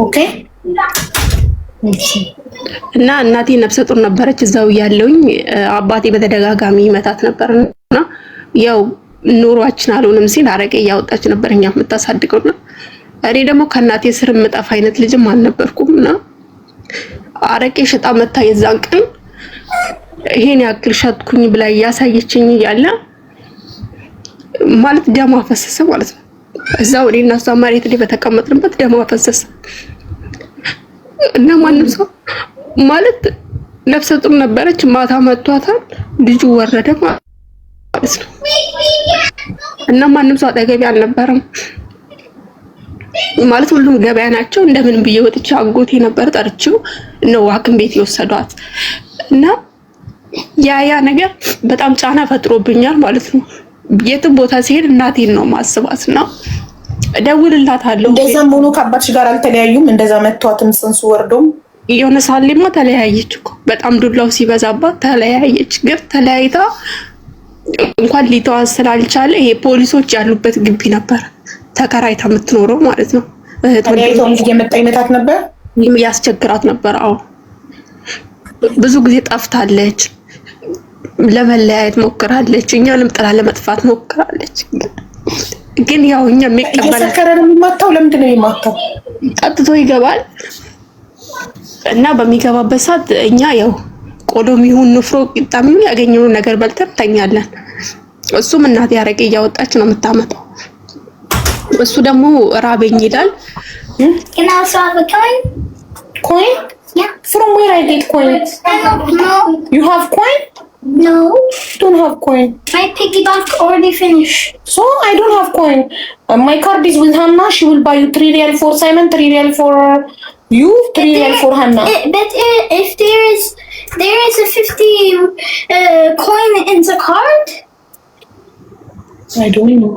ኦኬ እና እናቴ ነፍሰ ጡር ነበረች እዛው ያለውኝ አባቴ በተደጋጋሚ ይመታት ነበርና ያው ኑሯችን አልሆነም ሲል አረቄ እያወጣች ነበር እኛ የምታሳድገውና እኔ ደግሞ ከእናቴ ስር የምጠፋ አይነት ልጅም አልነበርኩምና አረቄ ሽጣ መታ የዛን ቀን ይሄን ያክል ሸጥኩኝ ብላ ያሳየችኝ ያለ ማለት ደም አፈሰሰ ማለት ነው። እዛው እኔና እሷ መሬት ላይ በተቀመጥንበት ደም አፈሰሰ እና ማንም ሰው ማለት ነፍሰ ጡር ነበረች ማታ መቷታል ልጁ ወረደ ማለት ነው። እና ማንም ሰው አጠገቤ አልነበረም ማለት ሁሉም ገበያ ናቸው። እንደምን ብዬ ወጥቼ አጎቴ ነበር ጠርቼው ነው ሐኪም ቤት የወሰዷት እና ያ ነገር በጣም ጫና ፈጥሮብኛል ማለት ነው። የትም ቦታ ሲሄድ እናቴን ነው ማስባት ነው እደውልላታለሁ። እንደዛም ሆኖ ከአባትሽ ጋር አልተለያዩም? እንደዛ መቷትም ጽንሱ ወርዶም የሆነ ሳሌማ ተለያየች እኮ በጣም ዱላው ሲበዛባት ተለያየች። ግን ተለያይታ እንኳን ሊተዋ ስላልቻለ ይሄ ፖሊሶች ያሉበት ግቢ ነበር ተከራይታ የምትኖረው ማለት ነው። ተለያይታው እንጂ የመጣ ይመታት ነበር ያስቸግራት ነበር። አዎ ብዙ ጊዜ ጠፍታለች፣ ለመለያየት ሞክራለች፣ እኛንም ጥላ ለመጥፋት ሞክራለች። ግን ያው እኛ የሚቀበል ሰከረ ነው የሚማታው። ለምንድን ነው የሚማታው? ቀጥቶ ይገባል እና በሚገባበት ሰዓት እኛ ያው ቆሎም ይሁን ንፍሮ ቂጣም ይሁን ያገኘውን ነገር በልተን ተኛለን። እሱም እናቴ አረቄ እያወጣች ነው የምታመጣው። እሱ ደግሞ ራበኝ ይላል። Can I also have a coin? Coin? Yeah. From where I get coin? No. You have coin? No. Don't have coin. My piggy bank already finished. So I don't have coin. My card is with Hannah. She will buy you 3 real for Simon, 3 real for you, 3 real for Hannah. But if there is a 50 coin in the card? I don't know.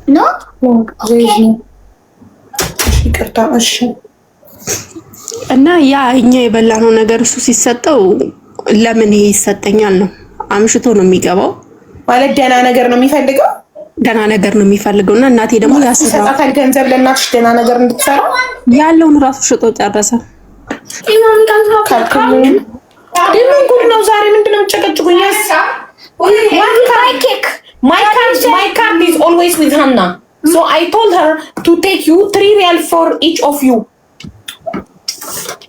No? No, there is Okay. no. ይቅርታ እሺ። እና ያ እኛ የበላነው ነገር እሱ ሲሰጠው ለምን ይሄ ይሰጠኛል ነው። አምሽቶ ነው የሚገባው ማለት ደህና ነገር ነው የሚፈልገው። ደህና ነገር ነው የሚፈልገውና እናቴ ደግሞ ያሰጣታል ገንዘብ ለእናትሽ ደህና ነገር እንድትሰራ ያለውን ራሱ ሽጦ ጨረሰ። ደግሞ ጉድ ነው ዛሬ። ምንድነው ጨቀጭቁኝ? My card is always with Hannah. So I told her to take you 3 real for each of you.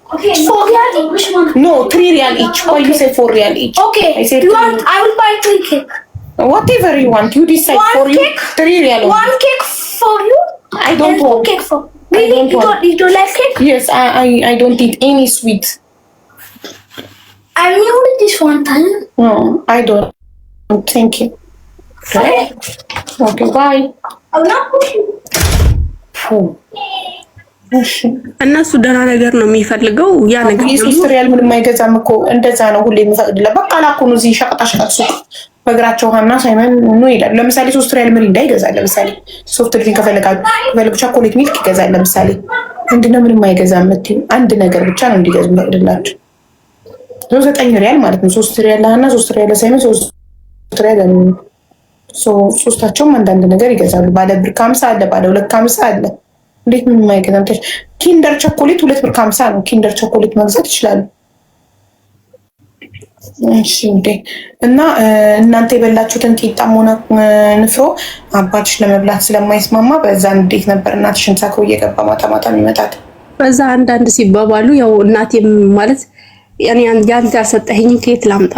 Okay, 4 real each. Which one? No, 3 real each. Why you say 4 real each? Okay, I said you want, I will buy 3 cake. Whatever you want, you decide. One for cake? you 3 real. 1 cake for you? I don't and 2 want. cake for really? You don't like cake? Yes, I don't eat any sweet. I knew this one time. No, I don't. Thank you. Okay. Okay, bye. I will not push you. እነሱ ደህና ነገር ነው የሚፈልገው። ያ ነገር ሶስት ሪያል ምንም አይገዛም እኮ። እንደዛ ነው ሁሌ የሚፈቅድለት። በቃ ላኩ ነው እዚህ ሸቀጣ ሸቀጥ ሱቅ በእግራቸው ሀና ሳይመን ነው ይላል። ለምሳሌ 3 ሪያል ምን ይገዛል? ለምሳሌ ሶፍት ድሪንክ ከፈለጉ ቸኮሌት ሚልክ ይገዛል። ለምሳሌ ምንድነው ምንም አይገዛም የምትይው? አንድ ነገር ብቻ ነው እንዲገዙ የሚፈቅድላቸው። 9 ሪያል ማለት ነው። 3 ሪያል ለሀና 3 ሪያል ለሳይመን 3 ሪያል ሶስታቸውም አንዳንድ ነገር ይገዛሉ። ባለ ብር 50 አለ፣ ባለ 2 50 አለ። እንዴት ምን የማይገዛም? ኪንደር ቸኮሌት 2 ብር 50 ነው። ኪንደር ቸኮሌት መግዛት ይችላሉ። እሺ እንዴ። እና እናንተ የበላችሁትን ቂጣም ሆነ ንፍሮ አባትሽ ለመብላት ስለማይስማማ በዛ እንዴት ነበር እናትሽን ሳከው እየገባ ማታ ማታ የሚመጣት? በዛ አንዳንድ ሲባባሉ ያው እናቴ ማለት ያኔ ያንተ ያሰጠኸኝ ከየት ላምጣ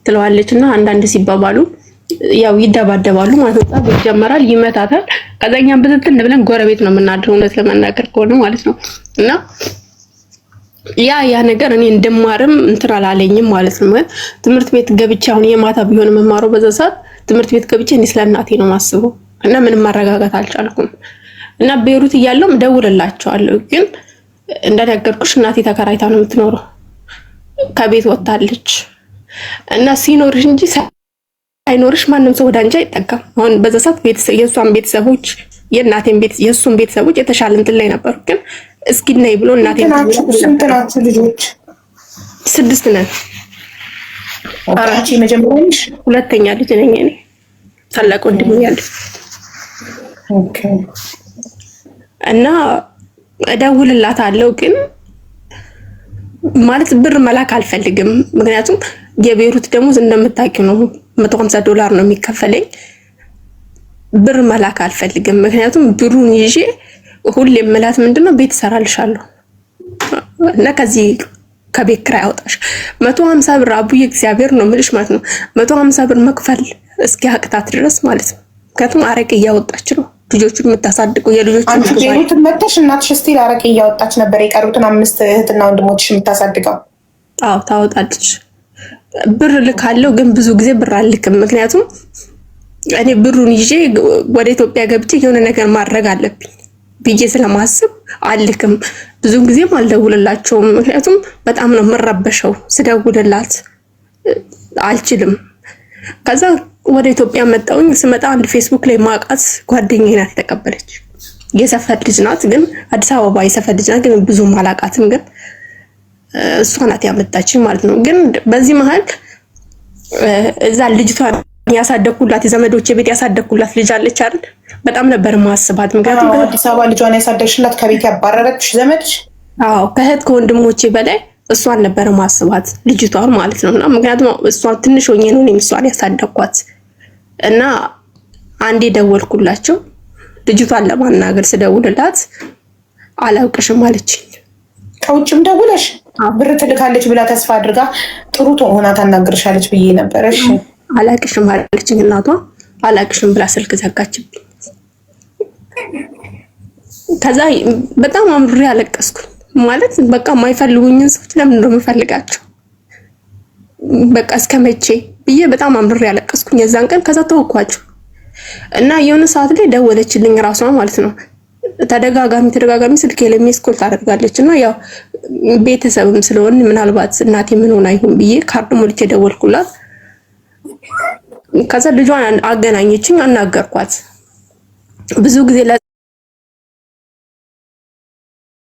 ትለዋለች እና አንዳንድ ሲባባሉ ያው ይደባደባሉ ማለት ነው። ጻፍ ይጀምራል፣ ይመታታል። ከዛኛም ብትንትን ብለን ጎረቤት ነው የምናድረው እውነት ለመናገር ከሆነ ማለት ነው። እና ያ ነገር እኔ እንደማርም እንትን አላለኝም ማለት ነው። ትምህርት ቤት ገብቼ አሁን የማታ ቢሆን መማረው በዛ ሰዓት ትምህርት ቤት ገብቼ እኔ ስለናቴ ነው ማስበው እና ምንም ማረጋጋት አልቻልኩም። እና ቤሩት እያለሁ ደውልላቸዋለሁ። ግን እንደነገርኩሽ እናቴ ተከራይታ ነው የምትኖረው፣ ከቤት ወጣለች እና ሲኖርሽ እንጂ አይኖርሽ ማንም ሰው ወደ አንቺ አይጠጋም። አሁን በዛ ሰዓት የእሷን ቤተሰቦች የእናቴን የእሱን ቤተሰቦች የተሻለ እንትን ላይ ነበሩ። ግን እስኪ ነይ ብሎ እናቴን ስንት ናችሁ ልጆች? 6 ነን። አንቺ መጀመሪያ ነሽ? ሁለተኛ ልጅ ነኝ እኔ። ታላቅ ወንድም ያለ ኦኬ። እና እደውልላታለሁ ግን ማለት ብር መላክ አልፈልግም። ምክንያቱም የቤሩት ደሞዝ እንደምታውቂው ነው $150 ነው የሚከፈለኝ። ብር መላክ አልፈልግም። ምክንያቱም ብሩን ይዤ ሁሌ የምላት ምንድነው ቤት እሰራልሻለሁ እና ከዚህ ከቤት ኪራይ አውጣሽ 150 ብር አቡዬ እግዚአብሔር ነው የምልሽ ማለት ነው 150 ብር መክፈል እስኪያቅታት ድረስ ማለት ነው። ምክንያቱም አረቄ እያወጣች ነው ልጆቹን የምታሳድገው የልጆቹን አንቺ ቤሩት መተሽ እናትሽ ስቲል አረቄ እያወጣች ነበር የቀሩትን 5 እህትና ወንድሞችሽ የምታሳድገው? አዎ ታወጣለች። ብር ልካለው ግን ብዙ ጊዜ ብር አልልክም። ምክንያቱም እኔ ብሩን ይዤ ወደ ኢትዮጵያ ገብቼ የሆነ ነገር ማድረግ አለብኝ ብዬ ስለማስብ አልልክም። ብዙ ጊዜም አልደውልላቸውም። ምክንያቱም በጣም ነው የምረበሸው ስደውልላት አልችልም። ከዛ ወደ ኢትዮጵያ መጣሁኝ። ስመጣ አንድ ፌስቡክ ላይ ማውቃት ጓደኛዬ ናት ተቀበለች። የሰፈር ልጅ ናት ግን አዲስ አበባ የሰፈር ልጅ ናት ግን ብዙም አላውቃትም። ግን እሷ ናት ያመጣችኝ ማለት ነው። ግን በዚህ መሀል እዛ ልጅቷን ያሳደኩላት የዘመዶቼ ቤት ያሳደኩላት ልጅ አለች አይደል? በጣም ነበር ማስባት። ምክንያቱም አዲስ አበባ ልጇን ያሳደግሽላት ከቤት ያባረረች ዘመድሽ? አዎ ከእህት ከወንድሞቼ በላይ እሷን ነበር ማስባት ልጅቷን ማለት ነውና ምክንያቱም እሷ ትንሽ ሆኜ ነው እሷን ያሳደኳት እና አንዴ ደወልኩላቸው። ልጅቷን ለማናገር ስደውልላት አላውቅሽም አለችኝ። ከውጭም ደውለሽ ብር ትልካለች ብላ ተስፋ አድርጋ ጥሩ ሆና ታናግርሻለች ብዬ ነበር። እሺ አላውቅሽም አለችኝ። እናቷ አላውቅሽም ብላ ስልክ ዘጋችብኝ። ከዛ በጣም አምሬ አለቀስኩኝ። ማለት በቃ የማይፈልጉኝን ሰዎች ለምን ነው የምፈልጋቸው? በቃ እስከመቼ ብዬ በጣም አምሬ አለቀስኩኝ የዛን ቀን። ከዛ ተወኳቸው እና የሆነ ሰዓት ላይ ደወለችልኝ ራሷ ማለት ነው። ተደጋጋሚ ስልኬ ላይ ሚስኮል ታደርጋለች እና ያው ቤተሰብም ስለሆነ ምናልባት እናቴ ምን ሆና ይሁን ብዬ ካርድ ሞልቼ ደወልኩላት። ከዛ ልጇን አገናኘችኝ፣ አናገርኳት ብዙ ጊዜ